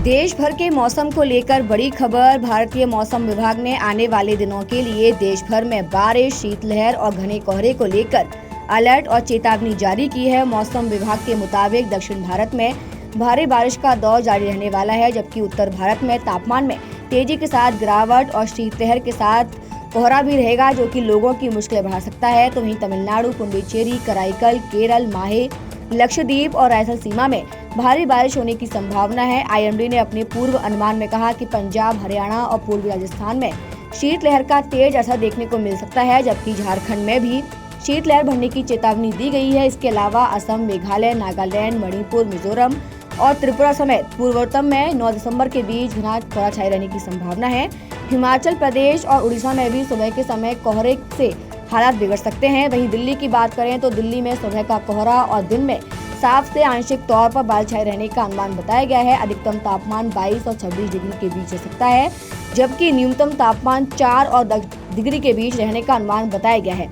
देश भर के मौसम को लेकर बड़ी खबर। भारतीय मौसम विभाग ने आने वाले दिनों के लिए देश भर में बारिश, शीतलहर और घने कोहरे को लेकर अलर्ट और चेतावनी जारी की है। मौसम विभाग के मुताबिक दक्षिण भारत में भारी बारिश का दौर जारी रहने वाला है, जबकि उत्तर भारत में तापमान में तेजी के साथ गिरावट और शीतलहर के साथ कोहरा भी रहेगा, जो कि लोगों की मुश्किलें बढ़ा सकता है। तो वहीं तमिलनाडु, पुडुचेरी, कराईकल, केरल, माहे, लक्षद्वीप और रायलसीमा में भारी बारिश होने की संभावना है। आईएमडी ने अपने पूर्व अनुमान में कहा कि पंजाब, हरियाणा और पूर्वी राजस्थान में शीतलहर का तेज असर देखने को मिल सकता है, जबकि झारखंड में भी शीतलहर बढ़ने की चेतावनी दी गई है। इसके अलावा असम, मेघालय, नागालैंड, मणिपुर, मिजोरम और त्रिपुरा समेत पूर्वोत्तर में 9 दिसंबर के बीच घना कोहरा छाए रहने की संभावना है। हिमाचल प्रदेश और उड़ीसा में भी सुबह के समय कोहरे से हालात बिगड़ सकते हैं। वहीं दिल्ली की बात करें तो दिल्ली में सुबह का कोहरा और दिन में साफ से आंशिक तौर पर बादल छाए रहने का अनुमान बताया गया है। अधिकतम तापमान 22 और 26 डिग्री के बीच रह सकता है, जबकि न्यूनतम तापमान 4 और 10 डिग्री के बीच रहने का अनुमान बताया गया है।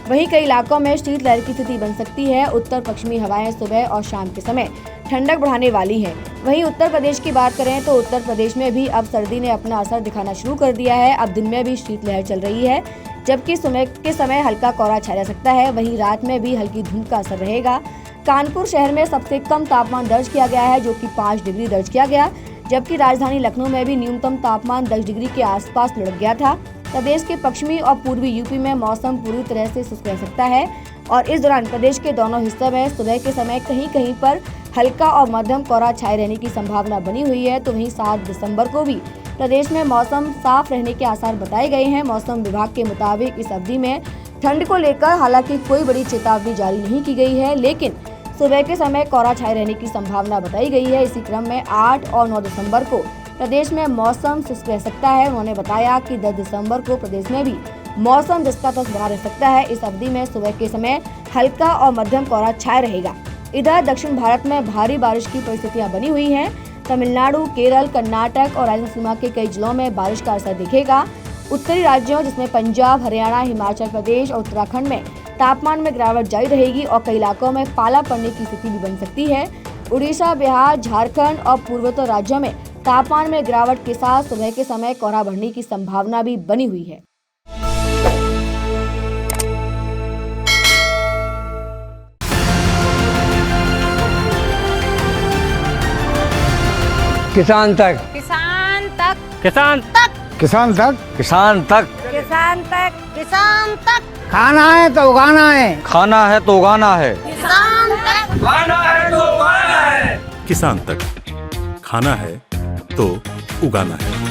वहीं कई इलाकों में शीतलहर की स्थिति बन सकती है। उत्तर पश्चिमी हवाएं सुबह और शाम के समय ठंडक बढ़ाने वाली है। वहीं उत्तर प्रदेश की बात करें तो उत्तर प्रदेश में भी अब सर्दी ने अपना असर दिखाना शुरू कर दिया है। अब दिन में भी शीतलहर चल रही है, जबकि सुबह के समय हल्का कोहरा छाया जा सकता है। वहीं रात में भी हल्की धुंध का असर रहेगा। कानपुर शहर में सबसे कम तापमान दर्ज किया गया है, जो कि 5 डिग्री दर्ज किया गया, जबकि राजधानी लखनऊ में भी न्यूनतम तापमान 10 डिग्री के आसपास लुढ़क गया था। प्रदेश के पश्चिमी और पूर्वी यूपी में मौसम पूरी तरह से शुष्क रह सकता है और इस दौरान प्रदेश के दोनों हिस्सों में सुबह के समय कहीं कहीं पर हल्का और मध्यम कोहरा छाए रहने की संभावना बनी हुई है। तो वहीं 7 दिसंबर को भी प्रदेश में मौसम साफ रहने के आसार बताए गए हैं। मौसम विभाग के मुताबिक इस अवधि में ठंड को लेकर हालांकि कोई बड़ी चेतावनी जारी नहीं की गई है, लेकिन सुबह के समय कोहरा छाए रहने की संभावना बताई गई है। इसी क्रम में 8 और 9 दिसंबर को प्रदेश में मौसम शुष्क रह सकता है। उन्होंने बताया कि 10 दिसंबर को प्रदेश में भी मौसम जिसका तस बना रह सकता है। इस अवधि में सुबह के समय हल्का और मध्यम कोहरा छाए रहेगा। इधर दक्षिण भारत में भारी बारिश की परिस्थितियां बनी हुई हैं। तमिलनाडु, केरल, कर्नाटक और रायलसीमा के कई जिलों में बारिश का असर दिखेगा। उत्तरी राज्यों जिसमें पंजाब, हरियाणा, हिमाचल प्रदेश और उत्तराखंड में तापमान में गिरावट जारी रहेगी और कई इलाकों में पाला पड़ने की स्थिति भी बन सकती है। उड़ीसा, बिहार, झारखंड और पूर्वोत्तर राज्यों में तापमान में गिरावट के साथ सुबह के समय कोहरा बढ़ने की संभावना भी बनी हुई है। किसान तक, किसान तक, किसान तक, किसान तक, किसान तक, किसान तक, किसान तक, खाना है तो उगाना है, खाना है तो उगाना है, किसान तक, खाना है तो उगाना है। किसान तक, खाना है तो उगाना है।